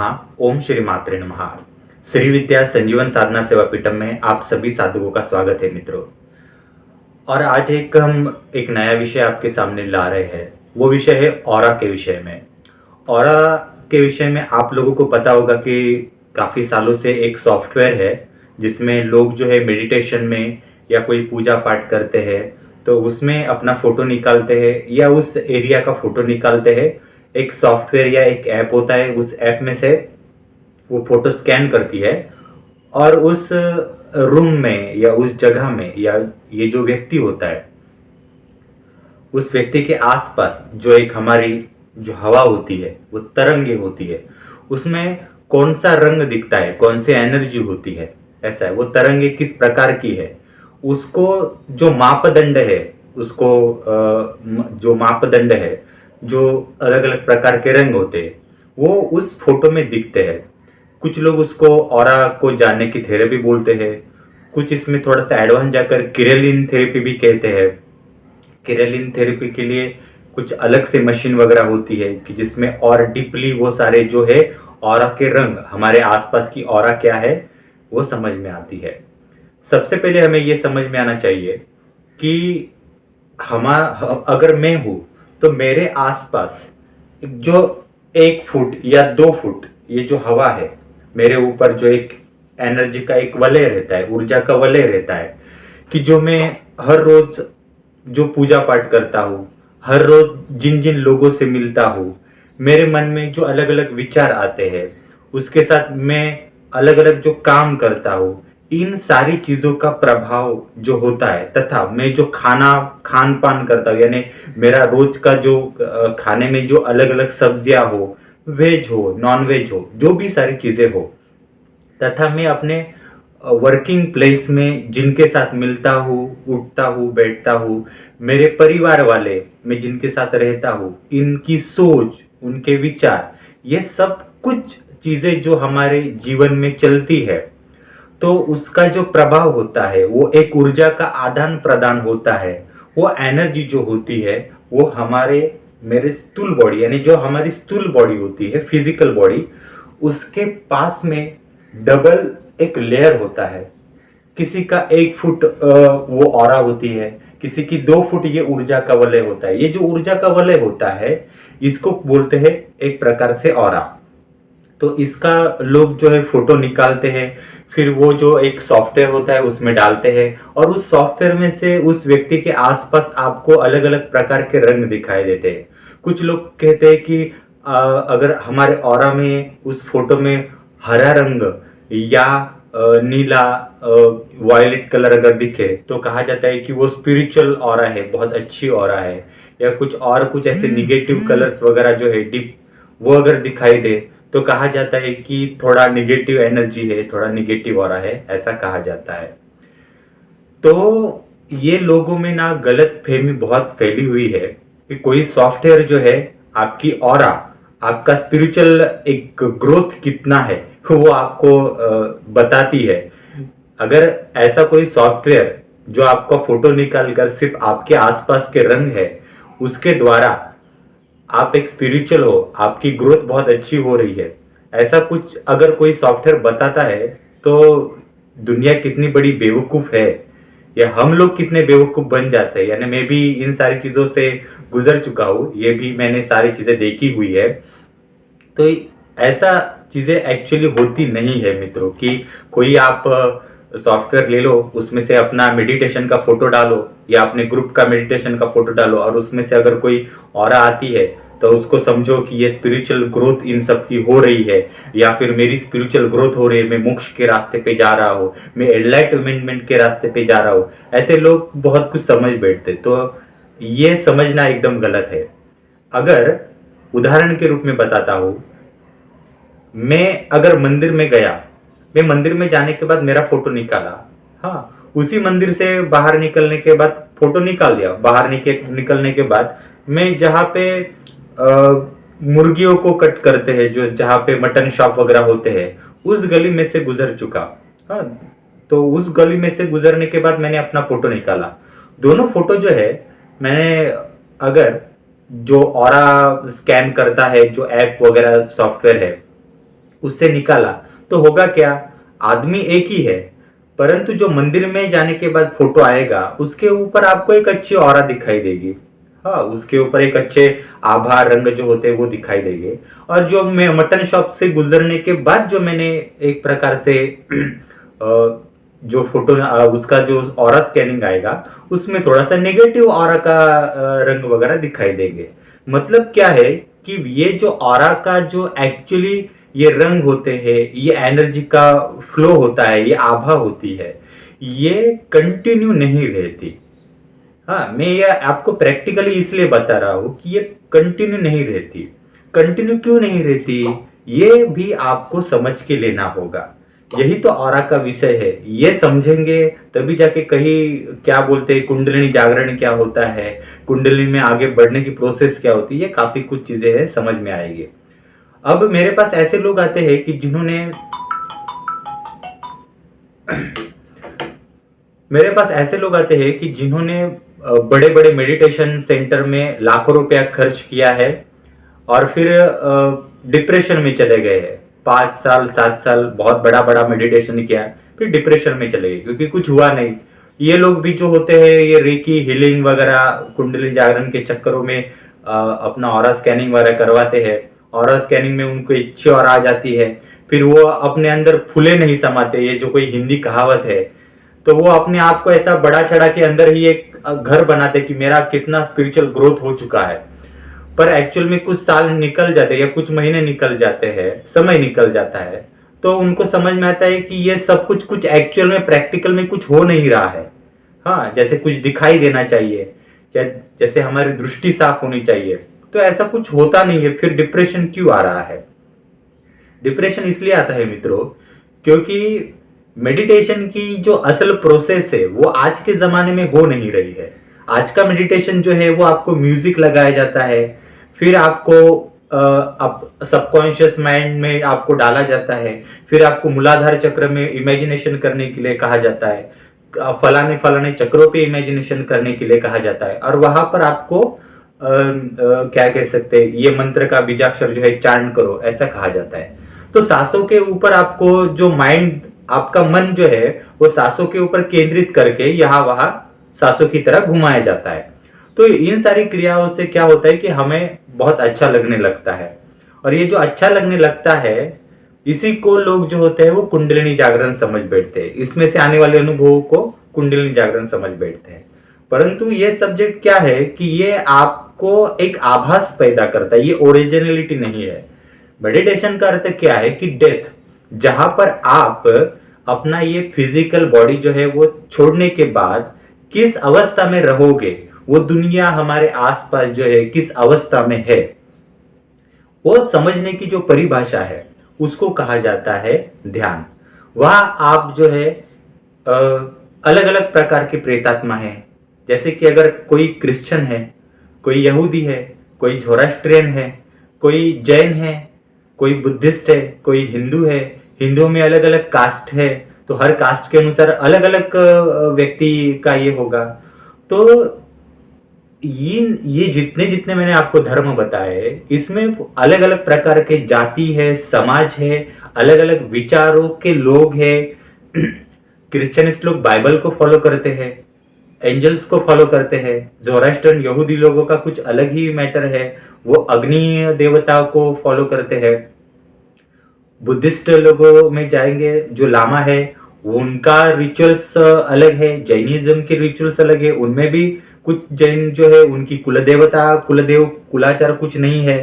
ओम श्री मात्रे नमः। श्री विद्या संजीवन साधना सेवा पीठम में आप सभी साधकों का स्वागत है मित्रों। और आज हम एक नया विषय आपके सामने ला रहे हैं। वो विषय है ऑरा के विषय में। ऑरा के विषय में आप लोगों को पता होगा कि काफ़ी सालों से एक सॉफ्टवेयर है जिसमें लोग जो है मेडिटेशन में या कोई पूजा पाठ करते हैं तो उसमें अपना फ़ोटो निकालते हैं या उस एरिया का फ़ोटो निकालते हैं। एक सॉफ्टवेयर या एक ऐप होता है, उस ऐप में से वो फ़ोटो स्कैन करती है और उस रूम में या उस जगह में या ये जो व्यक्ति होता है उस व्यक्ति के आसपास जो एक हमारी जो हवा होती है वो तरंगे होती है, उसमें कौन सा रंग दिखता है, कौन सी एनर्जी होती है, ऐसा है वो तरंगे किस प्रकार की है, उसको जो मापदंड है, उसको जो मापदंड है, जो अलग अलग प्रकार के रंग होते हैं वो उस फोटो में दिखते हैं। कुछ लोग उसको ऑरा को जानने की थेरेपी बोलते हैं, कुछ इसमें थोड़ा सा एडवांस जाकर किरेलिन थेरेपी भी कहते हैं। किरेलिन थेरेपी के लिए कुछ अलग से मशीन वगैरह होती है कि जिसमें और डीपली वो सारे जो है ऑरा के रंग, हमारे आसपास की ऑरा क्या है वो समझ में आती है। सबसे पहले हमें ये समझ में आना चाहिए कि अगर मैं हूँ तो मेरे आसपास जो 1 फुट या 2 फुट ये जो हवा है, मेरे ऊपर जो एक एनर्जी का एक वलय रहता है, ऊर्जा का वलय रहता है कि जो मैं हर रोज जो पूजा पाठ करता हूँ, हर रोज जिन जिन लोगों से मिलता हूँ, मेरे मन में जो अलग अलग विचार आते हैं, उसके साथ मैं अलग अलग जो काम करता हूँ, इन सारी चीजों का प्रभाव जो होता है, तथा मैं जो खान पान करता हूँ, यानी मेरा रोज का जो खाने में जो अलग अलग सब्जियां हो, वेज हो नॉन वेज हो, जो भी सारी चीजें हो, तथा मैं अपने वर्किंग प्लेस में जिनके साथ मिलता हूँ, उठता हूँ, बैठता हूँ, मेरे परिवार वाले मैं जिनके साथ रहता हूँ, इनकी सोच, उनके विचार, ये सब कुछ चीजें जो हमारे जीवन में चलती है तो उसका जो प्रभाव होता है वो एक ऊर्जा का आदान प्रदान होता है। वो एनर्जी जो होती है वो मेरे स्थूल बॉडी, यानी जो हमारी स्थूल बॉडी होती है, फिजिकल बॉडी, उसके पास में डबल एक लेयर होता है। किसी का 1 फुट वो ऑरा होती है, किसी की 2 फुट ये ऊर्जा का वलय होता है। ये जो ऊर्जा का वलय होता है इसको बोलते हैं एक प्रकार से ऑरा। तो इसका लोग जो है फोटो निकालते हैं, फिर वो जो एक सॉफ्टवेयर होता है उसमें डालते हैं और उस सॉफ्टवेयर में से उस व्यक्ति के आसपास आपको अलग अलग प्रकार के रंग दिखाई देते हैं। कुछ लोग कहते हैं कि अगर हमारे ऑरा में उस फोटो में हरा रंग या नीला वायलेट कलर अगर दिखे तो कहा जाता है कि वो स्पिरिचुअल ऑरा है, बहुत अच्छी ऑरा है। या कुछ ऐसे निगेटिव कलर्स वगैरह जो है डिप, वो अगर दिखाई दे तो कहा जाता है कि थोड़ा निगेटिव एनर्जी है, थोड़ा निगेटिव ऑरा है, ऐसा कहा जाता है। तो ये लोगों में ना गलत फहमी बहुत फैली हुई है कि कोई सॉफ्टवेयर जो है आपकी ऑरा, आपका स्पिरिचुअल एक ग्रोथ कितना है वो आपको बताती है। अगर ऐसा कोई सॉफ्टवेयर जो आपका फोटो निकाल कर सिर्फ आपके आसपास के रंग है उसके द्वारा आप एक स्पिरिचुअल हो, आपकी ग्रोथ बहुत अच्छी हो रही है, ऐसा कुछ अगर कोई सॉफ्टवेयर बताता है तो दुनिया कितनी बड़ी बेवकूफ है, या हम लोग कितने बेवकूफ बन जाते हैं। यानी मैं भी इन सारी चीजों से गुजर चुका हूँ, ये भी मैंने सारी चीजें देखी हुई है। तो ऐसा चीजें एक्चुअली होती नहीं है मित्रों कि कोई आप सॉफ्टवेयर ले लो, उसमें से अपना मेडिटेशन का फोटो डालो या अपने ग्रुप का मेडिटेशन का फोटो डालो और उसमें से अगर कोई ऑरा आती है तो उसको समझो कि ये स्पिरिचुअल ग्रोथ इन सब की हो रही है, या फिर मेरी स्पिरिचुअल ग्रोथ हो रही है, मैं मोक्ष के रास्ते पे जा रहा हूँ, मैं एनलाइटमेंट के रास्ते पे जा रहा हूँ। ऐसे लोग बहुत कुछ समझ बैठते, तो ये समझना एकदम गलत है। अगर उदाहरण के रूप में बताता हूँ, मैं अगर मंदिर में गया, मैं मंदिर में जाने के बाद मेरा फोटो निकाला, हाँ, उसी मंदिर से बाहर निकलने के बाद फोटो निकाल दिया, बाहर निकलने के बाद मैं जहाँ पे मुर्गियों को कट करते हैं, जो जहाँ पे मटन शॉप वगैरह होते हैं, उस गली में से गुजर चुका। हाँ, तो उस गली में से गुजरने के बाद मैंने अपना फोटो निकाला। दोनों फोटो जो है मैंने, अगर जो ऑरा स्कैन करता है जो ऐप वगैरह सॉफ्टवेयर है उससे निकाला तो होगा क्या, आदमी एक ही है, परंतु जो मंदिर में जाने के बाद फोटो आएगा उसके ऊपर आपको एक अच्छी ऑरा दिखाई देगी। हाँ, उसके ऊपर एक अच्छे आभा रंग जो होते हैं वो दिखाई देंगे। और जो मैं मटन शॉप से गुजरने के बाद जो मैंने एक प्रकार से जो फोटो उसका जो ऑरा स्कैनिंग आएगा उसमें थोड़ा सा नेगेटिव ऑरा का रंग वगैरह दिखाई देंगे। मतलब क्या है कि ये जो ऑरा का जो एक्चुअली ये रंग होते हैं, ये एनर्जी का फ्लो होता है, ये आभा होती है, ये कंटिन्यू नहीं रहती। हाँ, मैं ये आपको प्रैक्टिकली इसलिए बता रहा हूं कि ये कंटिन्यू नहीं रहती। कंटिन्यू क्यों नहीं रहती, ये भी आपको समझ के लेना होगा। यही तो ऑरा का विषय है, ये समझेंगे तभी जाके कहीं क्या बोलते हैं कुंडलिनी जागरण क्या होता है, कुंडलिनी में आगे बढ़ने की प्रोसेस क्या होती है, ये काफी कुछ चीजें हैं, समझ में आएगी। अब मेरे पास ऐसे लोग आते हैं कि जिन्होंने मेरे पास ऐसे लोग आते हैं कि जिन्होंने बड़े बड़े मेडिटेशन सेंटर में लाखों रुपया खर्च किया है और फिर डिप्रेशन में चले गए हैं। 5 साल 7 साल बहुत बड़ा बड़ा मेडिटेशन किया, फिर डिप्रेशन में चले गए क्योंकि कुछ हुआ नहीं। ये लोग भी जो होते हैं ये रेकी हीलिंग वगैरह कुंडली जागरण के चक्करों में अपना ऑरा स्कैनिंग वगैरह करवाते हैं। ऑरा स्कैनिंग में उनको इच्छा और आ जाती है, फिर वो अपने अंदर फूले नहीं समाते, ये जो कोई हिंदी कहावत है, तो वो अपने आप को ऐसा बड़ा चढ़ा के अंदर ही एक घर बनाते कि मेरा कितना स्पिरिचुअल ग्रोथ हो चुका है। पर एक्चुअल में कुछ साल निकल जाते हैं या कुछ महीने निकल जाते हैं, समय निकल जाता है, तो उनको समझ में आता है कि ये सब कुछ कुछ एक्चुअल में प्रैक्टिकल में कुछ हो नहीं रहा है। हाँ, जैसे कुछ दिखाई देना चाहिए या जैसे हमारी दृष्टि साफ होनी चाहिए, तो ऐसा कुछ होता नहीं है। फिर डिप्रेशन क्यों आ रहा है? डिप्रेशन इसलिए आता है मित्रों क्योंकि मेडिटेशन की जो असल प्रोसेस है वो आज के जमाने में हो नहीं रही है। आज का मेडिटेशन जो है वो आपको म्यूजिक लगाया जाता है, फिर आपको सबकॉन्शियस माइंड में आपको डाला जाता है, फिर आपको मूलाधार चक्र में इमेजिनेशन करने के लिए कहा जाता है, फलाने फलाने चक्रों पे इमेजिनेशन करने के लिए कहा जाता है, और वहां पर आपको क्या कह सकते हैं, ये मंत्र का बीजाक्षर जो है चांट करो, ऐसा कहा जाता है। तो सांसों के ऊपर आपको जो माइंड, आपका मन जो है वो सांसों के ऊपर केंद्रित करके यहाँ वहां सांसों की तरह घुमाया जाता है। तो इन सारी क्रियाओं से क्या होता है कि हमें बहुत अच्छा लगने लगता है, और ये जो अच्छा लगने लगता है इसी को लोग जो होते हैं वो कुंडलिनी जागरण समझ बैठते हैं। इसमें से आने वाले अनुभवों को कुंडलिनी जागरण समझ बैठते हैं। परंतु ये सब्जेक्ट क्या है कि ये आपको एक आभास पैदा करता है, ये ओरिजिनलिटी नहीं है। मेडिटेशन का अर्थ क्या है कि डेथ, जहां पर आप अपना ये फिजिकल बॉडी जो है वो छोड़ने के बाद किस अवस्था में रहोगे, वो दुनिया हमारे आसपास जो है किस अवस्था में है, वो समझने की जो परिभाषा है उसको कहा जाता है ध्यान। वहां आप जो है अलग अलग प्रकार के प्रेतात्मा है। जैसे कि अगर कोई क्रिश्चियन है, कोई यहूदी है, कोई झोरास्ट्रियन है, कोई जैन है, कोई बुद्धिस्ट है, कोई हिंदू है, हिंदुओं में अलग अलग कास्ट है, तो हर कास्ट के अनुसार अलग अलग व्यक्ति का ये होगा। तो ये जितने जितने मैंने आपको धर्म बताए इसमें अलग अलग प्रकार के जाति है, समाज है, अलग अलग विचारों के लोग हैं। क्रिश्चियनिस्ट लोग बाइबल को फॉलो करते हैं, एंजल्स को फॉलो करते हैं। ज़ोरास्ट्रियन यहूदी लोगों का कुछ अलग ही मैटर है, वो अग्नि देवता को फॉलो करते हैं। बुद्धिस्ट लोगों में जाएंगे, जो लामा है उनका रिचुअल्स अलग है, जैनिज्म के रिचुअल्स अलग है, उनमें भी कुछ जैन जो है उनकी कुलदेवता कुलदेव कुलाचार कुछ नहीं है।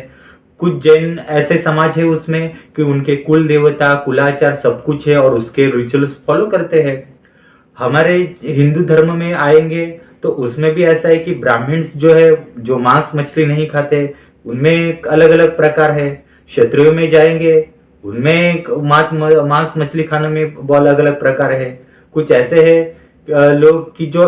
कुछ जैन ऐसे समाज है उसमें कि उनके कुल देवता कुलाचार सब कुछ है और उसके रिचुअल्स फॉलो करते हैं। हमारे हिंदू धर्म में आएंगे तो उसमें भी ऐसा है कि ब्राह्मण्स जो है जो मांस मछली नहीं खाते, उनमें अलग अलग प्रकार है। क्षत्रियों में जाएंगे उनमें मांस मछली खाने में बहुत अलग अलग प्रकार है। कुछ ऐसे है लोग कि जो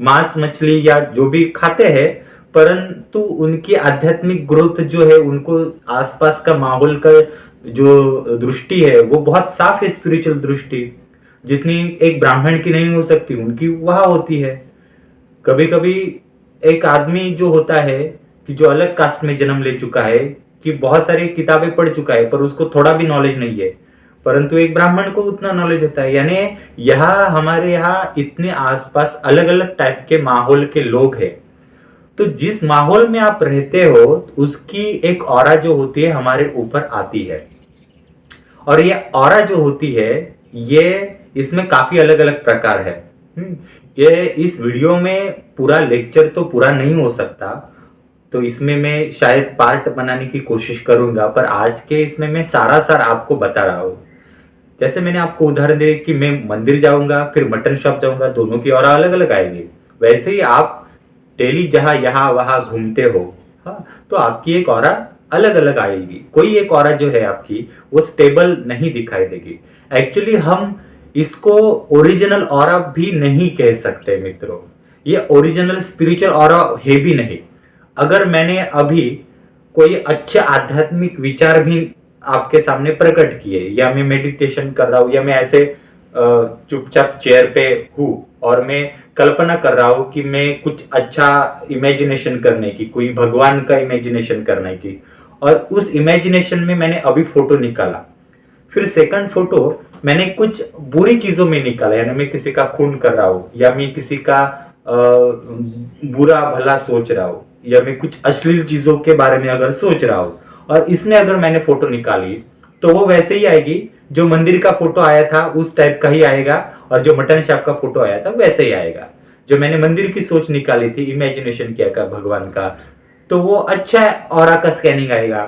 मांस मछली या जो भी खाते हैं, परंतु उनकी आध्यात्मिक ग्रोथ जो है, उनको आसपास का माहौल का जो दृष्टि है वो बहुत साफ है, स्पिरिचुअल दृष्टि जितनी एक ब्राह्मण की नहीं हो सकती उनकी वहां होती है। कभी कभी एक आदमी जो होता है कि जो अलग कास्ट में जन्म ले चुका है, कि बहुत सारी किताबें पढ़ चुका है पर उसको थोड़ा भी नॉलेज नहीं है, परंतु एक ब्राह्मण को उतना नॉलेज होता है। यानी हमारे यहाँ इतने आसपास अलग अलग टाइप के माहौल के लोग हैं, तो जिस माहौल में आप रहते हो उसकी एक ऑरा जो होती है हमारे ऊपर आती है। और ये ऑरा जो होती है ये इसमें काफी अलग अलग प्रकार है। ये इस वीडियो में पूरा लेक्चर तो पूरा नहीं हो सकता, तो इसमें मैं शायद पार्ट बनाने की कोशिश करूंगा, पर आज के इसमें मैं सारा सार आपको बता रहा हूँ। जैसे मैंने आपको उदाहरण दिया कि मैं मंदिर जाऊंगा फिर मटन शॉप जाऊंगा, दोनों की ऑरा अलग अलग आएगी। वैसे ही आप डेली जहां यहाँ वहां घूमते हो, हाँ, तो आपकी एक ऑरा अलग अलग आएगी। कोई एक ऑरा जो है आपकी वो स्टेबल नहीं दिखाई देगी। एक्चुअली हम इसको ओरिजिनल ऑरा भी नहीं कह सकते मित्रों, ये ओरिजिनल स्पिरिचुअल ऑरा है भी नहीं। अगर मैंने अभी कोई अच्छे आध्यात्मिक विचार भी आपके सामने प्रकट किए, या मैं मेडिटेशन कर रहा हूं, या मैं ऐसे चुपचाप चेयर पे हूं और मैं कल्पना कर रहा हूं कि मैं कुछ अच्छा इमेजिनेशन करने की, कोई भगवान का इमेजिनेशन करने की, और उस इमेजिनेशन में मैंने अभी फोटो निकाला, फिर सेकंड फोटो मैंने कुछ बुरी चीजों में निकाला, यानी मैं किसी का खून कर रहा हूं, या मैं किसी का बुरा भला सोच रहा हूं, या मैं कुछ अश्लील चीजों के बारे में अगर सोच रहा हूं, और इसमें अगर मैंने फोटो निकाली तो वो वैसे ही आएगी। जो मंदिर का फोटो आया था उस टाइप का ही आएगा, और जो मटन शॉप का फोटो आया था वैसे ही आएगा। जो मैंने मंदिर की सोच निकाली थी, इमेजिनेशन किया का भगवान का, तो वो अच्छा ऑरा का स्कैनिंग आएगा।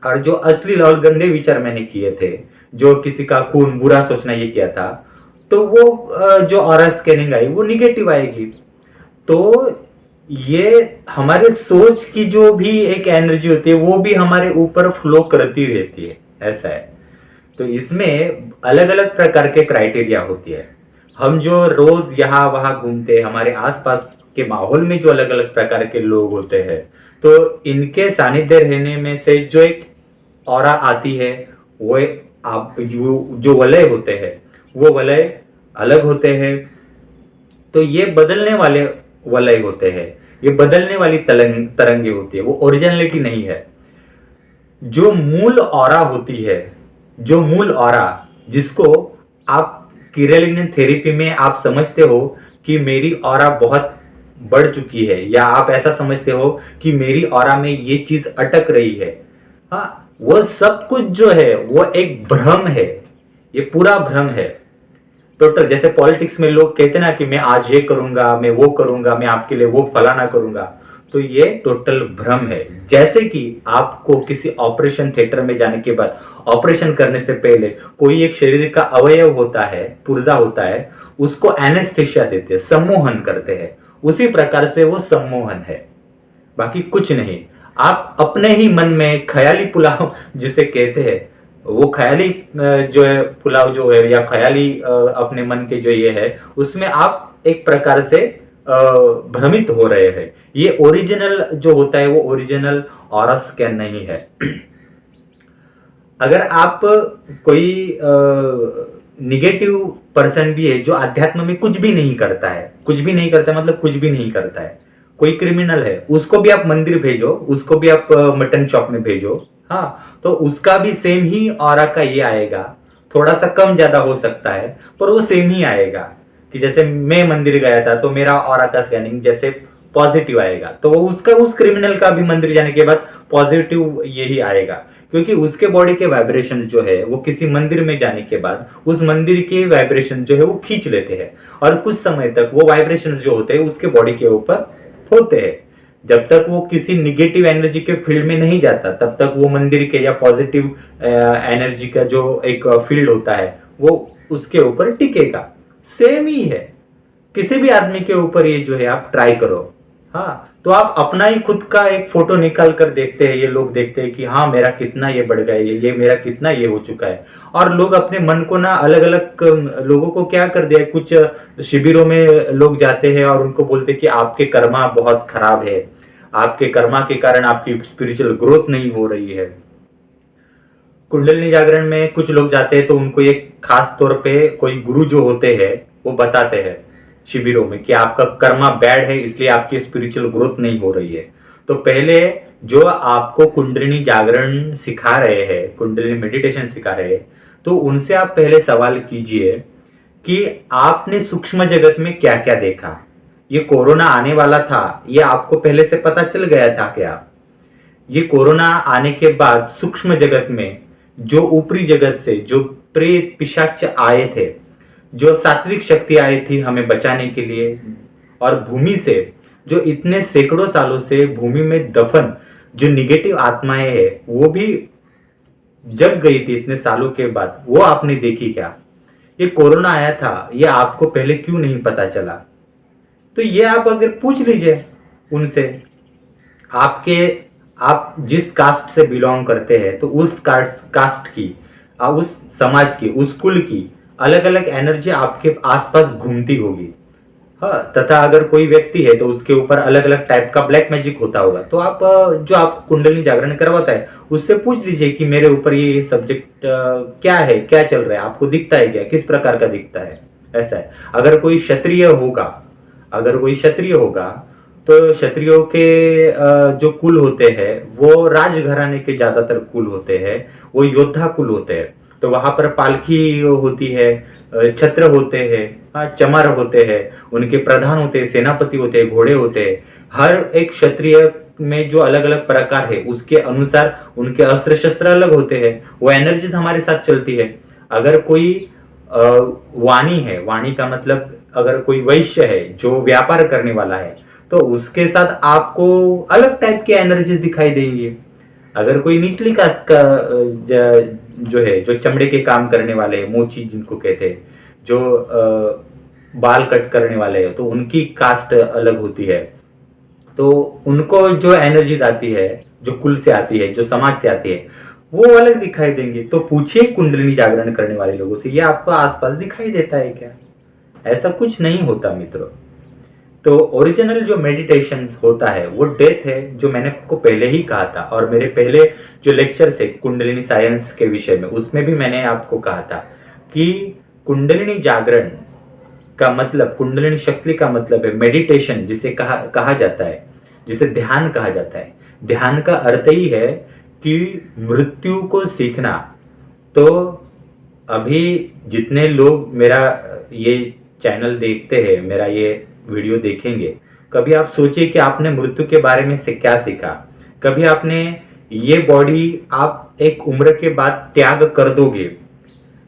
और जो अश्लील और गंदे विचार मैंने किए थे, जो किसी का खून बुरा सोचना ये किया था, तो वो जो ऑरा स्कैनिंग आई वो निगेटिव आएगी। तो ये हमारे सोच की जो भी एक एनर्जी होती है वो भी हमारे ऊपर फ्लो करती रहती है, ऐसा है। तो इसमें अलग अलग प्रकार के क्राइटेरिया होती है। हम जो रोज यहाँ वहां घूमते हैं, हमारे आसपास के माहौल में जो अलग अलग प्रकार के लोग होते हैं, तो इनके सानिध्य रहने में से जो एक ऑरा आती है, वो आप जो वलय होते हैं वो वलय अलग होते हैं। तो ये बदलने वाले वलय होते हैं, ये बदलने वाली तरंगे होती है, वो ओरिजिनलिटी नहीं है। जो मूल ऑरा होती है, जो मूल ऑरा जिसको आप किरलिनियन थेरेपी में आप समझते हो कि मेरी ऑरा बहुत बढ़ चुकी है, या आप ऐसा समझते हो कि मेरी ऑरा में ये चीज अटक रही है, हाँ, वो सब कुछ जो है वो एक भ्रम है, ये पूरा भ्रम है टोटल। जैसे पॉलिटिक्स में लोग कहते ना कि मैं आज ये करूंगा, मैं वो करूंगा, मैं आपके लिए वो फलाना करूंगा, तो ये टोटल भ्रम है। जैसे कि आपको किसी ऑपरेशन थिएटर में जाने के बाद ऑपरेशन करने से पहले कोई एक शरीर का अवयव होता है, पुर्जा होता है, उसको एनेस्थेसिया देते हैं, सम्मोहन करते हैं, उसी प्रकार से वो सम्मोहन है, बाकी कुछ नहीं। आप अपने ही मन में ख्याली पुलाव जिसे कहते हैं, वो ख्याली जो है पुलाव जो है, या ख्याली अपने मन के जो ये है, उसमें आप एक प्रकार से भ्रमित हो रहे हैं। ये ओरिजिनल जो होता है वो ओरिजिनल ऑरा स्कैन नहीं है। अगर आप कोई निगेटिव पर्सन भी है जो अध्यात्म में कुछ भी नहीं करता है, कुछ भी नहीं करता मतलब कुछ भी नहीं करता है, कोई क्रिमिनल है, उसको भी आप मंदिर भेजो, उसको भी आप मटन शॉप में भेजो, हाँ, तो उसका भी सेम ही ऑरा का ये आएगा। थोड़ा सा कम ज्यादा हो सकता है पर वो सेम ही आएगा। कि जैसे मैं मंदिर गया था तो मेरा ऑरा का स्कैनिंग जैसे पॉजिटिव आएगा, तो वो उसका उस क्रिमिनल का भी मंदिर जाने के बाद पॉजिटिव यही आएगा, क्योंकि उसके बॉडी के वाइब्रेशन जो है वो किसी मंदिर में जाने के बाद उस मंदिर के वाइब्रेशन जो है वो खींच लेते हैं, और कुछ समय तक वो वाइब्रेशन जो होते हैं उसके बॉडी के ऊपर होते हैं। जब तक वो किसी निगेटिव एनर्जी के फील्ड में नहीं जाता तब तक वो मंदिर के या पॉजिटिव एनर्जी का जो एक फील्ड होता है वो उसके ऊपर टिकेगा। सेम ही है किसी भी आदमी के ऊपर, ये जो है आप ट्राई करो, हाँ, तो आप अपना ही खुद का एक फोटो निकाल कर देखते हैं, ये लोग देखते हैं कि हाँ मेरा कितना ये बढ़ गया, ये मेरा कितना ये हो चुका है। और लोग अपने मन को ना अलग अलग लोगों को क्या कर दिया, कुछ शिविरों में लोग जाते हैं और उनको बोलते हैं कि आपके कर्मा बहुत खराब है, आपके कर्मा के कारण आपकी स्पिरिचुअल ग्रोथ नहीं हो रही है। कुंडलिनी जागरण में कुछ लोग जाते हैं तो उनको एक खास तौर पे कोई गुरु जो होते हैं वो बताते हैं शिविरों में कि आपका कर्मा बैड है इसलिए आपकी स्पिरिचुअल ग्रोथ नहीं हो रही है। तो पहले जो आपको कुंडलिनी जागरण सिखा रहे हैं, कुंडलिनी मेडिटेशन सिखा रहे हैं, तो उनसे आप पहले सवाल कीजिए कि आपने सूक्ष्म जगत में क्या क्या देखा। ये कोरोना आने वाला था, ये आपको पहले से पता चल गया था क्या? ये कोरोना आने के बाद सूक्ष्म जगत में जो ऊपरी जगत से जो प्रेत पिशाच आए थे, जो सात्विक शक्ति आई थी हमें बचाने के लिए, और भूमि से जो इतने सैकड़ों सालों से भूमि में दफन जो निगेटिव आत्माएं हैं, वो भी जग गई थी इतने सालों के बाद, वो आपने देखी क्या? ये कोरोना आया था, ये आपको पहले क्यों नहीं पता चला? तो ये आप अगर पूछ लीजिए उनसे, आपके आप जिस कास्ट से बिलोंग करते हैं, तो उस कास्ट की, उस समाज की, उस कुल की अलग अलग एनर्जी आपके आसपास घूमती होगी। हाँ, तथा अगर कोई व्यक्ति है तो उसके ऊपर अलग अलग टाइप का ब्लैक मैजिक होता होगा। तो आप जो आपको कुंडलिनी जागरण करवाता है उससे पूछ लीजिए कि मेरे ऊपर ये सब्जेक्ट क्या है, क्या चल रहा है, आपको दिखता है क्या, किस प्रकार का दिखता है। ऐसा है। अगर कोई क्षत्रिय होगा, अगर कोई क्षत्रिय होगा तो क्षत्रियों के जो कुल होते हैं वो राजघराने के ज्यादातर कुल होते हैं, वो योद्धा कुल होते हैं। तो वहां पर पालकी होती है, छत्र होते हैं, हाँ, चमर होते हैं, उनके प्रधान होते हैं, सेनापति होते हैं, घोड़े होते हैं। हर एक क्षत्रिय में जो अलग अलग प्रकार है उसके अनुसार उनके अस्त्र शस्त्र अलग होते हैं, वो एनर्जीज हमारे साथ चलती है। अगर कोई वाणी है, वाणी का मतलब अगर कोई वैश्य है जो व्यापार करने वाला है, तो उसके साथ आपको अलग टाइप की एनर्जीज दिखाई देंगी। अगर कोई निचली कास्ट का जो है, जो चमड़े के काम करने वाले हैं, मोची जिनको कहते हैं, जो बाल कट करने वाले हैं, तो उनकी कास्ट अलग होती है। तो उनको जो एनर्जीज आती है, जो कुल से आती है, जो समाज से आती है, वो अलग दिखाई देंगे। तो पूछिए कुंडलिनी जागरण करने वाले लोगों से, ये आपको आसपास दिखाई देता है क्या? ऐसा कुछ नहीं होता मित्रों। तो ओरिजिनल जो मेडिटेशन होता है वो डेथ है, जो मैंने आपको पहले ही कहा था, और मेरे पहले जो लेक्चर है कुंडलिनी साइंस के विषय में, उसमें भी मैंने आपको कहा था कि कुंडलिनी जागरण का मतलब, कुंडलिनी शक्ति का मतलब है मेडिटेशन, जिसे कहा जाता है, जिसे ध्यान कहा जाता है। ध्यान का अर्थ ही है कि मृत्यु को सीखना। तो अभी जितने लोग मेरा ये चैनल देखते हैं, मेरा ये वीडियो देखेंगे, कभी आप सोचिए कि आपने मृत्यु के बारे में से क्या सीखा। कभी आपने ये बॉडी आप एक उम्र के बाद त्याग कर दोगे,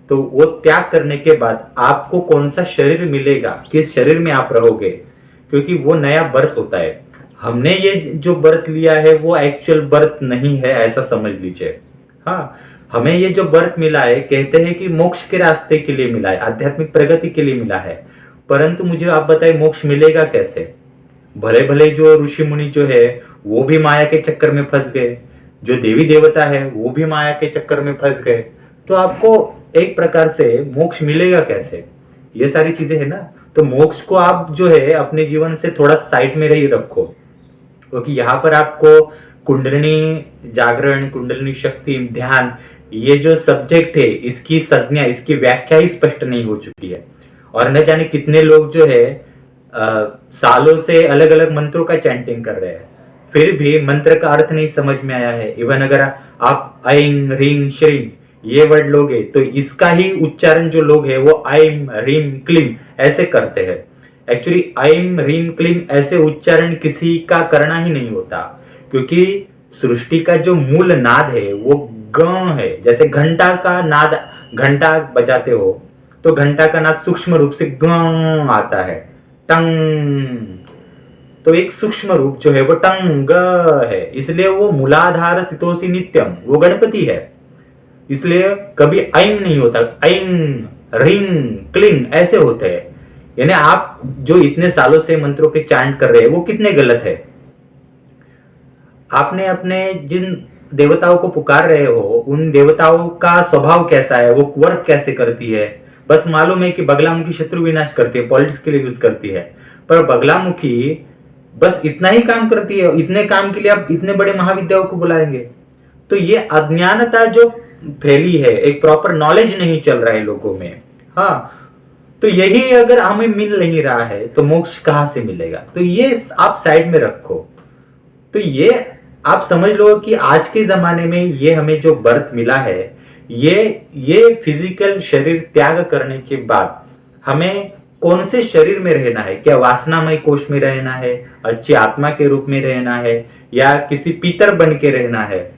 तो वो त्याग करने के बाद आपको कौन सा शरीर मिलेगा, किस शरीर में आप रहोगे, क्योंकि वो नया बर्थ होता है। हमने ये जो बर्थ लिया है वो एक्चुअल बर्थ नहीं है, ऐसा समझ लीजिए। हाँ, हमें ये जो बर्थ मिला है, कहते हैं कि मोक्ष के रास्ते के लिए मिला है, आध्यात्मिक प्रगति के लिए मिला है। परंतु मुझे आप बताइए मोक्ष मिलेगा कैसे? भले भले जो ऋषि मुनि जो है वो भी माया के चक्कर में फंस गए, जो देवी देवता है वो भी माया के चक्कर में फंस गए। तो आपको एक प्रकार से मोक्ष मिलेगा कैसे? ये सारी चीजें है ना। तो मोक्ष को आप जो है अपने जीवन से थोड़ा साइड में ही रखो, क्योंकि यहाँ पर आपको कुंडलिनी जागरण, कुंडलिनी शक्ति, ध्यान, ये जो सब्जेक्ट है इसकी संज्ञा, इसकी व्याख्या ही स्पष्ट नहीं हो चुकी है। और न जाने कितने लोग जो है सालों से अलग अलग मंत्रों का चैंटिंग कर रहे हैं, फिर भी मंत्र का अर्थ नहीं समझ में आया है। इवन अगर आप ऐं ह्रीं श्रीं ये वर्ड लोगे तो इसका ही उच्चारण जो लोग हैं वो ऐं ह्रीं क्लीं ऐसे करते हैं। एक्चुअली ऐं ह्रीं क्लीं ऐसे उच्चारण किसी का करना ही नहीं होता, क्योंकि सृष्टि का जो मूल नाद है वो ग है। जैसे घंटा का नाद, घंटा बजाते हो तो घंटा का नाद सूक्ष्म रूप से ग आता है, टंग। तो एक सूक्ष्म रूप जो है वो टंग है, इसलिए वो मूलाधार सितोषी नित्यम, वो गणपति है। इसलिए कभी ऐं नहीं होता, ऐं ह्रीं क्लीं ऐसे होते हैं। यानी आप जो इतने सालों से मंत्रों के चांट कर रहे हैं वो कितने गलत है। आपने अपने जिन देवताओं को पुकार रहे हो उन देवताओं का स्वभाव कैसा है, वो वर्क कैसे करती है? बस मालूम है कि बगलामुखी शत्रु विनाश करती है, पॉलिटिक्स के लिए यूज करती है, पर बगलामुखी बस इतना ही काम करती है। इतने काम के लिए आप इतने बड़े महाविद्याओं को बुलाएंगे? तो ये अज्ञानता जो फैली है, एक प्रॉपर नॉलेज नहीं चल रहा है लोगों में। हाँ, तो यही अगर हमें मिल नहीं रहा है तो मोक्ष कहां से मिलेगा? तो ये आप साइड में रखो। तो ये आप समझ लो कि आज के जमाने में ये हमें जो बर्थ मिला है, ये फिजिकल शरीर त्याग करने के बाद हमें कौन से शरीर में रहना है? क्या वासनामय कोश में रहना है, अच्छी आत्मा के रूप में रहना है, या किसी पीतर बन के रहना है,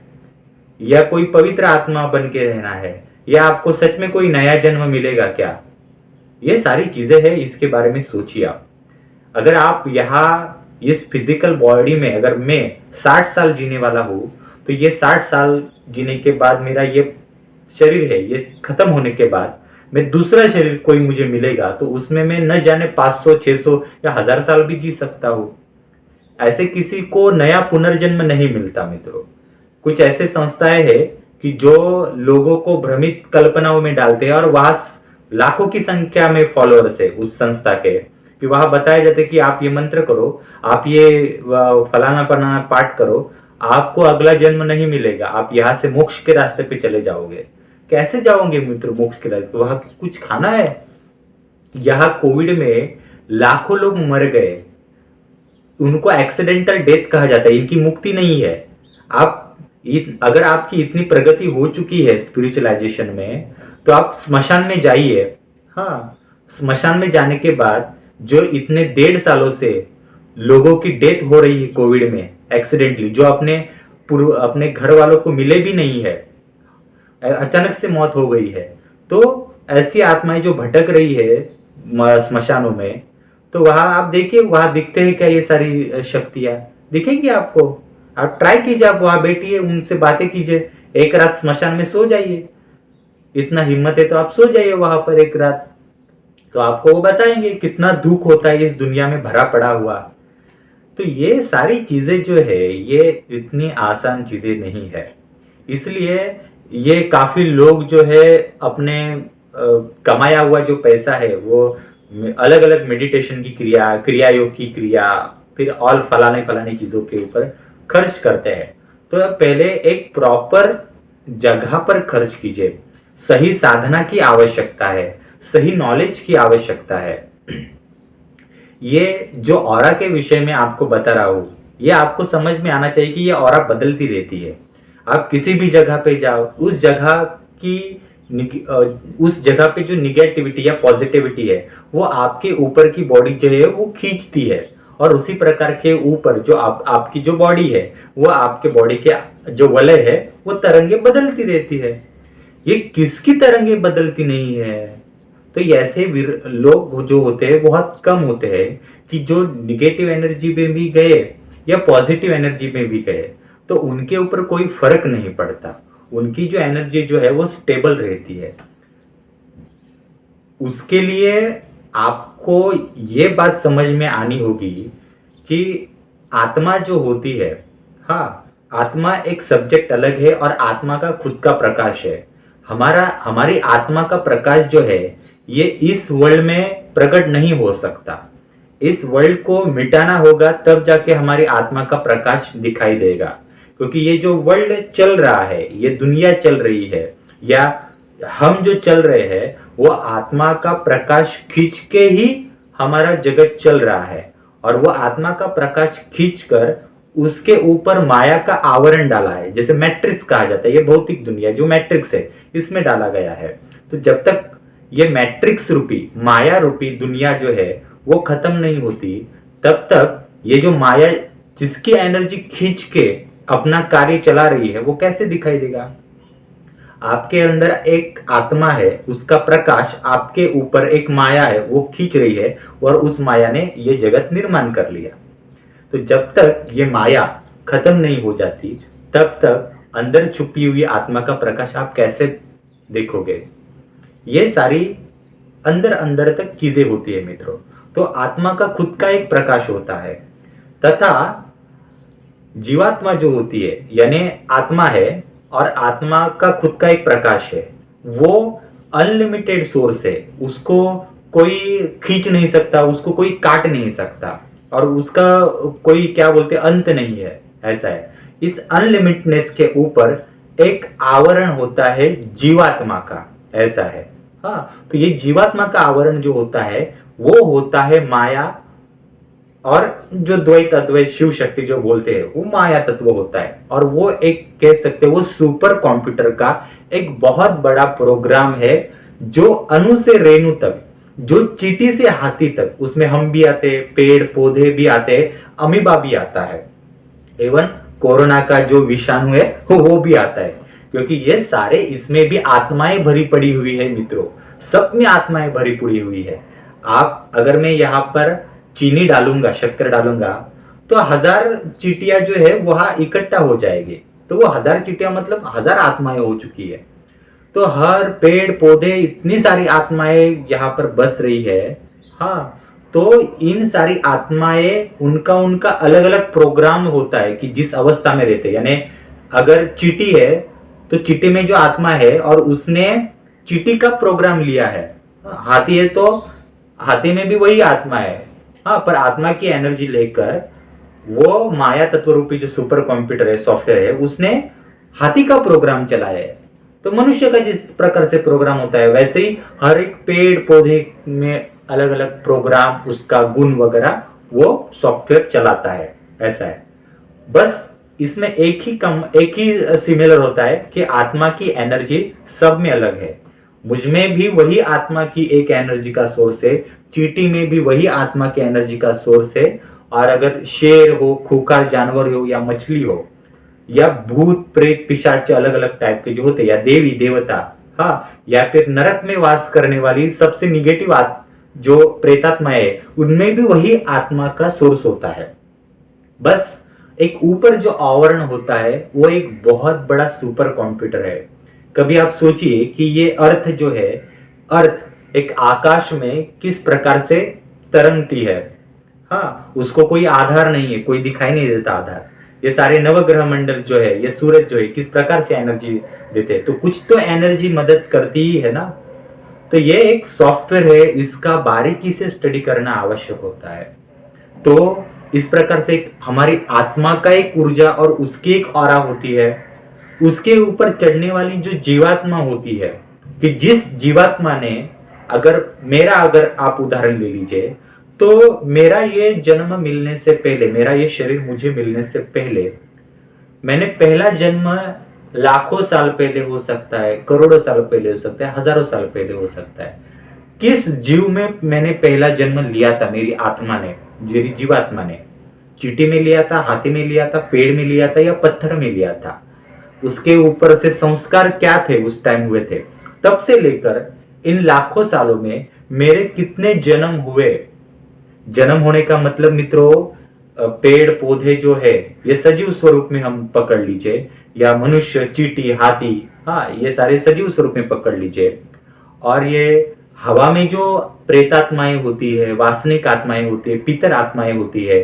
या कोई पवित्र आत्मा बन के रहना है, या आपको सच में कोई नया जन्म मिलेगा क्या? ये सारी चीजें हैं, इसके बारे में सोचिए आप। अगर आप यहाँ इस फिजिकल बॉडी में, अगर मैं 60 साल जीने वाला हूं, तो ये 60 साल जीने के बाद मेरा ये शरीर है, ये खत्म होने के बाद मैं दूसरा शरीर कोई मुझे मिलेगा, तो उसमें मैं न जाने 500, 600 या 1000 साल भी जी सकता हूं। ऐसे किसी को नया पुनर्जन्म नहीं मिलता मित्रों। कुछ ऐसे संस्थाएं हैं कि जो लोगों को भ्रमित कल्पनाओं में डालते हैं, और वहां लाखों की संख्या में फॉलोअर्स है उस संस्था के, कि वहां बताया जाता है कि आप ये मंत्र करो, आप ये फलाना फलाना पाठ करो, आपको अगला जन्म नहीं मिलेगा, आप यहाँ से मोक्ष के रास्ते पे चले जाओगे। कैसे जाओगे मित्र मोक्ष के रास्ते? वहां कुछ खाना है? यहाँ कोविड में लाखों लोग मर गए, उनको एक्सीडेंटल डेथ कहा जाता है, इनकी मुक्ति नहीं है। आप अगर आपकी इतनी प्रगति हो चुकी है स्पिरिचुअलाइजेशन में, तो आप स्मशान में जाइए। हाँ, स्मशान में जाने के बाद जो इतने 1.5 सालों से लोगों की डेथ हो रही है कोविड में एक्सीडेंटली, जो अपने घर वालों को मिले भी नहीं है, अचानक से मौत हो गई है, तो ऐसी आत्माएं जो भटक रही है स्मशानों में, तो वहां आप देखिए, वहां दिखते हैं क्या ये सारी शक्तियां? दिखेंगी आपको। आप ट्राई कीजिए, आप वहां बैठिए, उनसे बातें कीजिए, एक रात स्मशान में सो जाइए। इतना हिम्मत है तो आप सो जाइए वहां पर एक रात, तो आपको वो बताएंगे कितना दुख होता है इस दुनिया में भरा पड़ा हुआ। तो ये सारी चीजें जो है, ये इतनी आसान चीजें नहीं है। इसलिए ये काफी लोग जो है अपने कमाया हुआ जो पैसा है वो अलग अलग मेडिटेशन की क्रिया योग की क्रिया, फिर और फलाने फलाने चीजों के ऊपर खर्च करते हैं। तो पहले एक प्रॉपर जगह पर खर्च कीजिए। सही साधना की आवश्यकता है, सही नॉलेज की आवश्यकता है। ये जो ऑरा के विषय में आपको बता रहा हूं, ये आपको समझ में आना चाहिए कि ये ऑरा बदलती रहती है। आप किसी भी जगह पे जाओ, उस जगह पे जो निगेटिविटी या पॉजिटिविटी है वो आपके ऊपर की बॉडी जो है वो खींचती है, और उसी प्रकार के ऊपर जो आपकी जो बॉडी है, वो आपके बॉडी के जो वलय है वो तरंगे बदलती रहती है। ये किसकी तरंगे बदलती नहीं है? तो ऐसे लोग जो होते हैं बहुत कम होते हैं कि जो निगेटिव एनर्जी में भी गए या पॉजिटिव एनर्जी में भी गए, तो उनके ऊपर कोई फर्क नहीं पड़ता। उनकी जो एनर्जी जो है वो स्टेबल रहती है। उसके लिए आपको ये बात समझ में आनी होगी कि आत्मा जो होती है, हाँ, आत्मा एक सब्जेक्ट अलग है और आत्मा का खुद का प्रकाश है। हमारी आत्मा का प्रकाश जो है ये इस वर्ल्ड में प्रकट नहीं हो सकता। इस वर्ल्ड को मिटाना होगा, तब जाके हमारी आत्मा का प्रकाश दिखाई देगा। क्योंकि ये जो वर्ल्ड चल रहा है, ये दुनिया चल रही है, या हम जो चल रहे हैं, वो आत्मा का प्रकाश खींच के ही हमारा जगत चल रहा है। और वो आत्मा का प्रकाश खींचकर उसके ऊपर माया का आवरण डाला है, जैसे मैट्रिक्स कहा जाता है। ये भौतिक दुनिया जो मैट्रिक्स है, इसमें डाला गया है। तो जब तक ये मैट्रिक्स रूपी, माया रूपी दुनिया जो है वो खत्म नहीं होती, तब तक ये जो माया जिसकी एनर्जी खींच के अपना कार्य चला रही है, वो कैसे दिखाई देगा? आपके अंदर एक आत्मा है, उसका प्रकाश आपके ऊपर एक माया है, वो खींच रही है, और उस माया ने ये जगत निर्माण कर लिया। तो जब तक ये माया खत्म नहीं हो जाती, तब तक अंदर छुपी हुई आत्मा का प्रकाश आप कैसे देखोगे? ये सारी अंदर अंदर तक चीजें होती है मित्रों। तो आत्मा का खुद का एक प्रकाश होता है, तथा जीवात्मा जो होती है, यानी आत्मा है और आत्मा का खुद का एक प्रकाश है, वो अनलिमिटेड सोर्स है। उसको कोई खींच नहीं सकता, उसको कोई काट नहीं सकता, और उसका कोई क्या बोलते अंत नहीं है। ऐसा है। इस अनलिमिटनेस के ऊपर एक आवरण होता है जीवात्मा का। ऐसा है। हाँ, तो ये जीवात्मा का आवरण जो होता है वो होता है माया और जो द्वैत अद्वैत शिव शक्ति जो बोलते हैं वो माया तत्व होता है। और वो एक कह सकते हैं वो सुपर कंप्यूटर का एक बहुत बड़ा प्रोग्राम है, जो अणु से रेणु तक, जो चींटी से हाथी तक, उसमें हम भी आते हैं, पेड़ पौधे भी आते हैं, अमीबा भी आता है, एवं कोरोना का जो विषाणु है वो भी आता है। क्योंकि ये सारे इसमें भी आत्माएं भरी पड़ी हुई है मित्रों, सब में आत्माएं भरी पड़ी हुई है। आप अगर मैं यहाँ पर चीनी डालूंगा, शक्कर डालूंगा, तो 1000 चींटियां जो है वहां इकट्ठा हो जाएगी। तो वो 1000 चींटियां मतलब 1000 आत्माएं हो चुकी है। तो हर पेड़ पौधे इतनी सारी आत्माएं यहाँ पर बस रही है। हाँ, तो इन सारी आत्माएं उनका उनका अलग अलग प्रोग्राम होता है कि जिस अवस्था में रहते, यानी अगर चींटी है तो चींटी में जो आत्मा है और उसने चींटी का प्रोग्राम लिया है। हाथी है तो हाथी में भी वही आत्मा है। हाँ, पर आत्मा की एनर्जी लेकर वो माया तत्व रूपी जो सुपर कंप्यूटर है, सॉफ्टवेयर है, उसने हाथी का प्रोग्राम चलाया है। तो मनुष्य का जिस प्रकार से प्रोग्राम होता है वैसे ही हर एक पेड़ पौधे में अलग अलग प्रोग्राम, उसका गुण वगैरह वो सॉफ्टवेयर चलाता है। ऐसा है। बस इसमें एक ही सिमिलर होता है कि आत्मा की एनर्जी सब में अलग है। मुझ में भी वही आत्मा की एक एनर्जी का सोर्स है, चींटी में भी वही आत्मा की एनर्जी का सोर्स है। और अगर शेर हो, खूंखार जानवर हो, या मछली हो, या भूत प्रेत पिशाच अलग अलग टाइप के जो होते हैं, या देवी देवता, हाँ, या फिर नरक में वास करने वाली सबसे निगेटिव जो प्रेतात्मा है, उनमें भी वही आत्मा का सोर्स होता है। बस एक ऊपर जो आवरण होता है वो एक बहुत बड़ा सुपर कंप्यूटर है। कभी आप सोचिए कि ये अर्थ जो है, अर्थ एक आकाश में किस प्रकार से तरंगती है। हाँ, उसको कोई आधार नहीं है, कोई दिखाई नहीं देता आधार। ये सारे नवग्रह मंडल जो है, ये सूरज जो है, किस प्रकार से एनर्जी देते हैं, तो कुछ तो एनर्जी मदद करती ही है ना। तो ये एक सॉफ्टवेयर है, इसका बारीकी से स्टडी करना आवश्यक होता है। तो इस प्रकार से हमारी आत्मा का एक ऊर्जा और उसकी एक ऑरा होती है। उसके ऊपर चढ़ने वाली जो जीवात्मा होती है, कि जिस जीवात्मा ने अगर आप उदाहरण ले लीजिए, तो मेरा ये जन्म मिलने से पहले, मेरा ये शरीर मुझे मिलने से पहले, मैंने पहला जन्म लाखों साल पहले हो सकता है, करोड़ों साल पहले हो सकता है, हजारों साल पहले हो सकता है। किस जीव में मैंने पहला जन्म लिया था, मेरी आत्मा ने, मेरी जीवात्मा ने, चींटी में लिया था, हाथी में लिया था, पेड़ में लिया था, या पत्थर में लिया था, उसके ऊपर से संस्कार क्या थे उस टाइम हुए थे, तब से लेकर इन लाखों सालों में मेरे कितने जन्म हुए। जन्म होने का मतलब मित्रों, पेड़ पौधे जो है ये सजीव स्वरूप में हम पकड़ लीजिए, या मनुष्य, चींटी, हाथी, हाँ, ये सारे सजीव स्वरूप में पकड़ लीजिए। और ये हवा में जो प्रेतात्माएं होती है, वासनिक आत्माएं होती है, पितर आत्माएं होती है,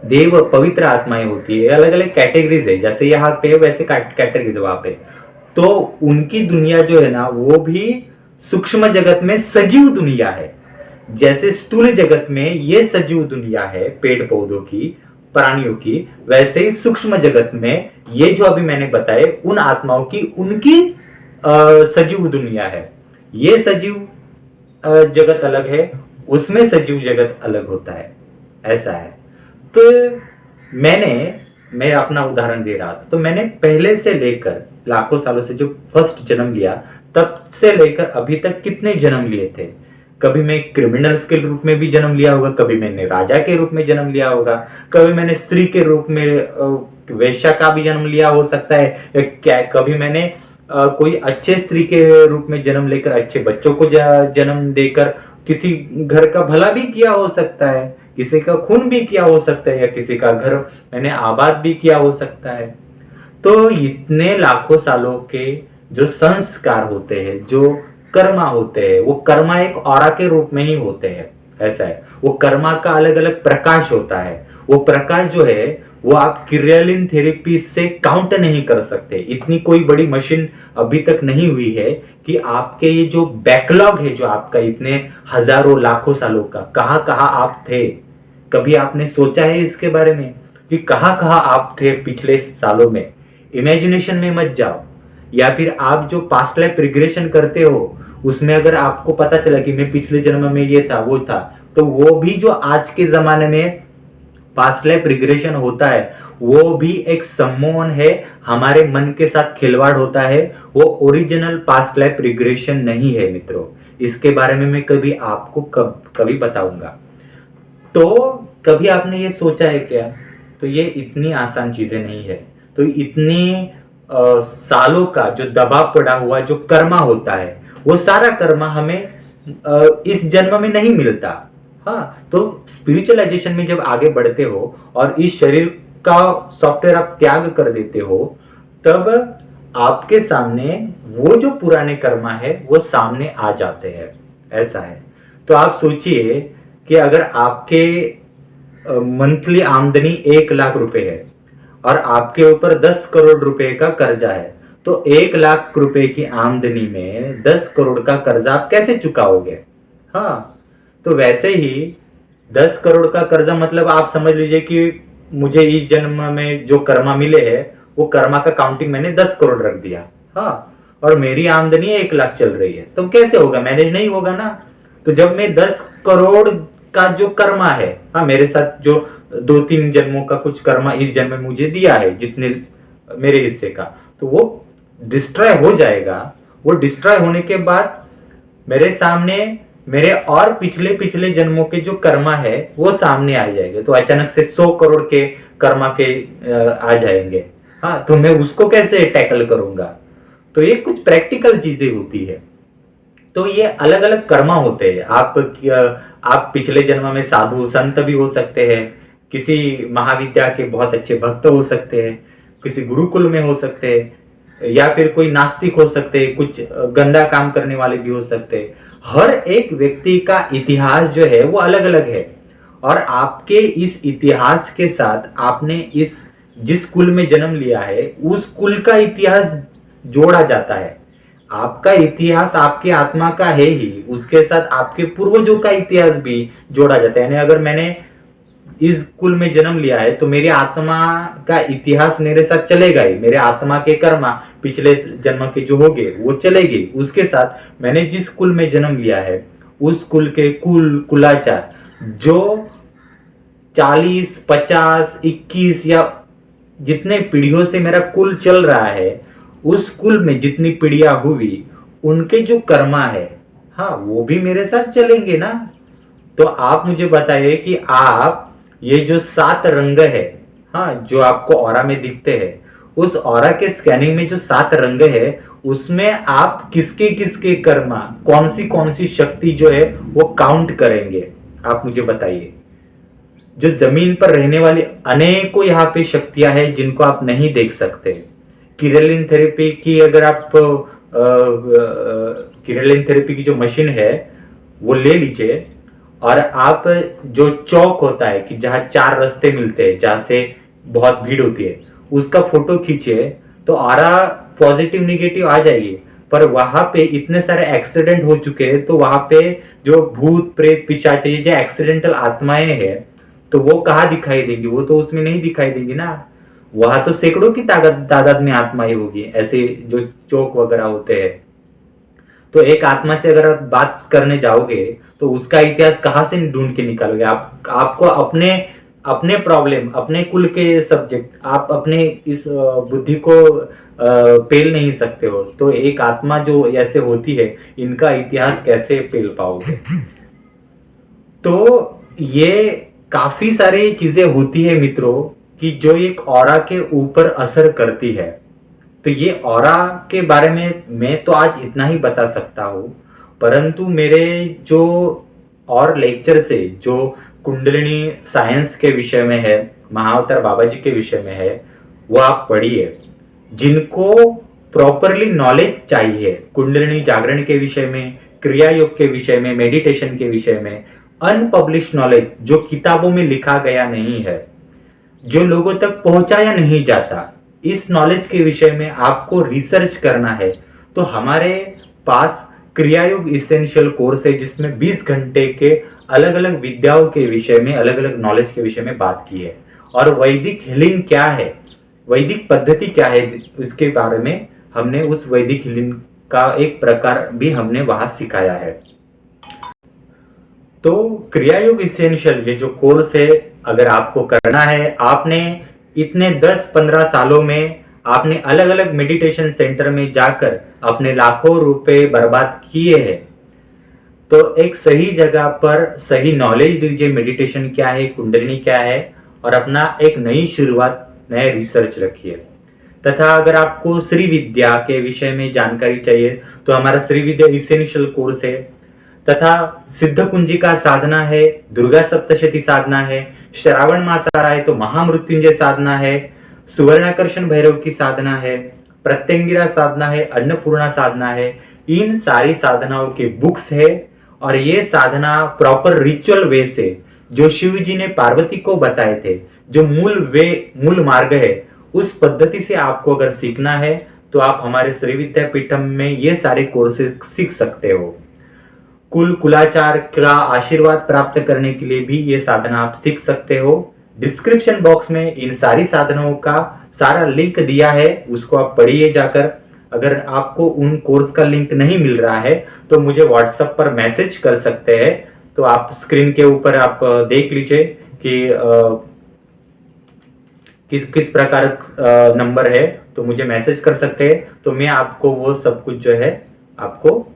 देव पवित्र आत्माएं होती है, अलग अलग कैटेगरीज है। जैसे यहाँ पे वैसे कैटेगरीज है वहां पे। तो उनकी दुनिया जो है ना, वो भी सूक्ष्म जगत में सजीव दुनिया है। जैसे स्थूल जगत में ये सजीव दुनिया है पेड़ पौधों की, प्राणियों की, वैसे ही सूक्ष्म जगत में ये जो अभी मैंने बताए उन आत्माओं की, उनकी सजीव दुनिया है। ये सजीव जगत अलग है, उसमें सजीव जगत अलग होता है। ऐसा है। तो मैं अपना उदाहरण दे रहा था, तो मैंने पहले से लेकर लाखों सालों से जो फर्स्ट जन्म लिया, तब से लेकर अभी तक कितने जन्म लिए थे। कभी मैं क्रिमिनल्स के रूप में भी जन्म लिया होगा, कभी मैंने राजा के रूप में जन्म लिया होगा, कभी मैंने स्त्री के रूप में वेश्या का भी जन्म लिया हो सकता है, क्या कभी मैंने कोई अच्छे स्त्री के रूप में जन्म लेकर अच्छे बच्चों को जन्म देकर किसी घर का भला भी किया हो सकता है, किसी का खून भी किया हो सकता है, या किसी का घर मैंने आबाद भी किया हो सकता है। तो इतने लाखों सालों के जो संस्कार होते हैं, जो कर्मा होते हैं, वो कर्मा एक ऑरा के रूप में ही होते हैं। ऐसा है। वो कर्मा का अलग अलग प्रकाश होता है। वो प्रकाश जो है वो आप क्रियालिन थेरेपी से काउंट नहीं कर सकते। इतनी कोई बड़ी मशीन अभी तक नहीं हुई है कि आपके ये जो बैकलॉग है, जो आपका इतने हजारों लाखों सालों का, कहाँ कहाँ आप थे। कभी आपने सोचा है इसके बारे में कि कहाँ कहाँ आप थे पिछले सालों में। इमेजिनेशन में मत जाओ, या फिर आप जो पास्ट लाइफ रिग्रेशन करते हो उसमें अगर आपको पता चला कि मैं पिछले जन्म में ये था वो था, तो वो भी जो आज के जमाने में पास्ट लाइफ रिग्रेशन होता है वो भी एक सम्मोहन है, हमारे मन के साथ खिलवाड़ होता है। वो ओरिजिनल पास्ट लाइफ रिग्रेशन नहीं है मित्रों। इसके बारे में मैं कभी आपको कभी बताऊंगा। तो कभी आपने ये सोचा है क्या? तो ये इतनी आसान चीजें नहीं है। तो इतनी सालों का जो दबाव पड़ा हुआ जो कर्मा होता है वो सारा कर्मा हमें इस जन्म में नहीं मिलता। हाँ, तो स्पिरिचुअलाइजेशन में जब आगे बढ़ते हो और इस शरीर का सॉफ्टवेयर आप त्याग कर देते हो, तब आपके सामने वो जो पुराने कर्मा है वो सामने आ जाते हैं। ऐसा है। तो आप सोचिए कि अगर आपके मंथली आमदनी 1 लाख रुपए है और आपके ऊपर 10 करोड़ रुपए का कर्जा है, तो 1 लाख रुपए की आमदनी में 10 करोड़ का कर्जा आप कैसे चुकाओगे? हाँ, तो वैसे ही 10 करोड़ का कर्जा मतलब आप समझ लीजिए कि मुझे इस जन्म में जो कर्मा मिले हैं वो कर्मा का काउंटिंग मैंने 10 करोड़ रख दिया। हाँ, और मेरी आमदनी 1 लाख चल रही है, तो कैसे होगा? मैनेज नहीं होगा ना। तो जब मैं 10 करोड़ का जो कर्मा है, हाँ, मेरे साथ जो 2-3 जन्मों का कुछ कर्मा इस जन्म में मुझे दिया है, जितने मेरे हिस्से का, तो वो डिस्ट्रॉय हो जाएगा। वो डिस्ट्रॉय होने के बाद मेरे सामने मेरे और पिछले पिछले जन्मों के जो कर्मा है वो सामने आ जाएंगे। तो अचानक से 100 करोड़ के कर्मा के आ जाएंगे। हाँ, तो मैं उसको कैसे टैकल करूंगा? तो ये कुछ प्रैक्टिकल चीजें होती है। तो ये अलग अलग कर्मा होते हैं। आप पिछले जन्म में साधु संत भी हो सकते हैं, किसी महाविद्या के बहुत अच्छे भक्त हो सकते हैं, किसी गुरुकुल में हो सकते हैं, या फिर कोई नास्तिक हो सकते हैं, कुछ गंदा काम करने वाले भी हो सकते हैं। हर एक व्यक्ति का इतिहास जो है वो अलग अलग है, और आपके इस इतिहास के साथ आपने जिस कुल में जन्म लिया है उस कुल का इतिहास जोड़ा जाता है। आपका इतिहास आपके आत्मा का है ही, उसके साथ आपके पूर्वजों का इतिहास भी जोड़ा जाता है। यानी अगर मैंने इस कुल में जन्म लिया है तो मेरी आत्मा का इतिहास मेरे साथ चलेगा ही। मेरे आत्मा के कर्मा पिछले जन्म के जो होंगे वो चलेगी। उसके साथ मैंने जिस कुल में जन्म लिया है उस कुल के कुलाचार जो 40, 50, 21 या जितने पीढ़ियों से मेरा कुल चल रहा है, उस कुल में जितनी पीढ़ियां हुई उनके जो कर्मा है, हाँ, वो भी मेरे साथ चलेंगे ना। तो आप मुझे बताइए कि आप ये जो 7 रंग है, हाँ, जो आपको ऑरा में दिखते हैं, उस ऑरा के स्कैनिंग में जो 7 रंग है उसमें आप किसके किसके कर्मा, कौन सी शक्ति जो है वो काउंट करेंगे? आप मुझे बताइए। जो जमीन पर रहने वाली अनेकों यहाँ पे शक्तियां हैं जिनको आप नहीं देख सकते। किरेलिन थेरेपी की अगर आप किरेलिन थेरेपी की जो मशीन है वो ले लीजिए, और आप जो चौक होता है कि जहाँ 4 रास्ते मिलते हैं, जहाँ से बहुत भीड़ होती है, उसका फोटो खींचिए तो आरा पॉजिटिव निगेटिव आ जाएगी। पर वहां पे इतने सारे एक्सीडेंट हो चुके हैं, तो वहां पे जो भूत प्रेत पिशाच जो एक्सीडेंटल आत्माएं हैं, तो वो कहाँ दिखाई देंगी? वो तो उसमें नहीं दिखाई देंगी ना। वहां तो सैकड़ों की तादाद में आत्माएं होगी, ऐसे जो चौक वगैरह होते हैं। तो एक आत्मा से अगर आप बात करने जाओगे तो उसका इतिहास कहाँ से ढूंढ के निकालोगे? आपको अपने अपने प्रॉब्लम, अपने कुल के सब्जेक्ट, आप अपने इस बुद्धि को पेल नहीं सकते हो, तो एक आत्मा जो ऐसे होती है इनका इतिहास कैसे पेल पाओगे? तो ये काफी सारी चीजें होती है मित्रों कि जो एक ऑरा के ऊपर असर करती है। तो ये ऑरा के बारे में मैं तो आज इतना ही बता सकता हूँ, परंतु मेरे जो और लेक्चर से जो कुंडलिनी साइंस के विषय में है, महाअवतार बाबा जी के विषय में है, वो आप पढ़िए। जिनको प्रॉपरली नॉलेज चाहिए कुंडलिनी जागरण के विषय में, क्रिया योग के विषय में, मेडिटेशन के विषय में, अनपब्लिश नॉलेज जो किताबों में लिखा गया नहीं है, जो लोगों तक पहुंचाया नहीं जाता, इस नॉलेज के विषय में आपको रिसर्च करना है, तो हमारे पास क्रिया योग इसेंशियल कोर्स है जिसमें 20 घंटे के अलग अलग विद्याओं के विषय में, अलग अलग नॉलेज के विषय में बात की है। और वैदिक हीलिंग क्या है, वैदिक पद्धति क्या है, इसके बारे में हमने उस वैदिक हीलिंग का एक प्रकार भी हमने वहां सिखाया है। तो क्रिया योग इसेंशियल ये जो कोर्स है, अगर आपको करना है, आपने इतने 10-15 सालों में आपने अलग अलग मेडिटेशन सेंटर में जाकर अपने लाखों रुपए बर्बाद किए हैं, तो एक सही जगह पर सही नॉलेज लीजिए, मेडिटेशन क्या है, कुंडलिनी क्या है, और अपना एक नई शुरुआत, नए रिसर्च रखिए। तथा अगर आपको श्री विद्या के विषय में जानकारी चाहिए तो हमारा श्री विद्या इसेंशियल कोर्स है। तथा सिद्ध कुंजिका साधना है, दुर्गा सप्तशती साधना है, श्रावण मास आ रहा है तो महामृत्युंजय साधना है, सुवर्णाकर्षण भैरव की साधना है, प्रत्यंगिरा साधना है, अन्नपूर्णा साधना है। इन सारी साधनाओं के बुक्स है और ये साधना प्रॉपर रिचुअल वे से जो शिव जी ने पार्वती को बताए थे, जो मूल मार्ग है, उस पद्धति से आपको अगर सीखना है तो आप हमारे श्री विद्यापीठम में ये सारे कोर्सेज सीख सकते हो। कुलाचार का आशीर्वाद प्राप्त करने के लिए भी ये साधना आप सीख सकते हो। डिस्क्रिप्शन बॉक्स में इन सारी साधनाओं का सारा लिंक दिया है, उसको आप पढ़िए जाकर। अगर आपको उन कोर्स का लिंक नहीं मिल रहा है तो मुझे व्हाट्सएप पर मैसेज कर सकते हैं। तो आप स्क्रीन के ऊपर आप देख लीजिए कि किस प्रकार नंबर है, तो मुझे मैसेज कर सकते हैं, तो मैं आपको वो सब कुछ जो है आपको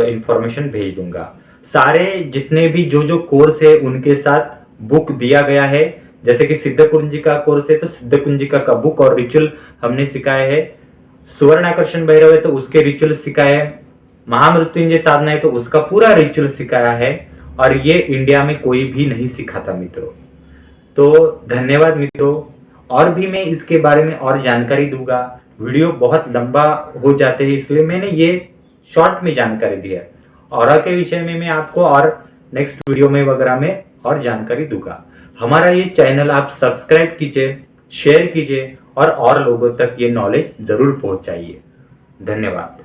इंफॉर्मेशन भेज दूंगा। सारे जितने भी जो कोर्स है उनके साथ बुक दिया गया है। जैसे कि सिद्ध कुंजिका कोर्स है तो सिद्ध कुंजिका का बुक और रिचुअल हमने सिखाए है। सुवर्णाकर्षण भैरव है तो उसके रिचुअल सिखाए है। महामृत्युंजय साधना है तो उसका पूरा रिचुअल सिखाया है, और ये इंडिया में कोई भी नहीं सिखाता मित्रों। तो धन्यवाद मित्रों। और भी मैं इसके बारे में और जानकारी दूंगा। वीडियो बहुत लंबा हो जाते हैं, इसलिए मैंने ये शॉर्ट में जानकारी दी है। ऑरा के विषय में मैं आपको और नेक्स्ट वीडियो में वगैरह में और जानकारी दूंगा। हमारा ये चैनल आप सब्सक्राइब कीजिए, शेयर कीजिए और लोगों तक ये नॉलेज जरूर पहुंचाइए। धन्यवाद।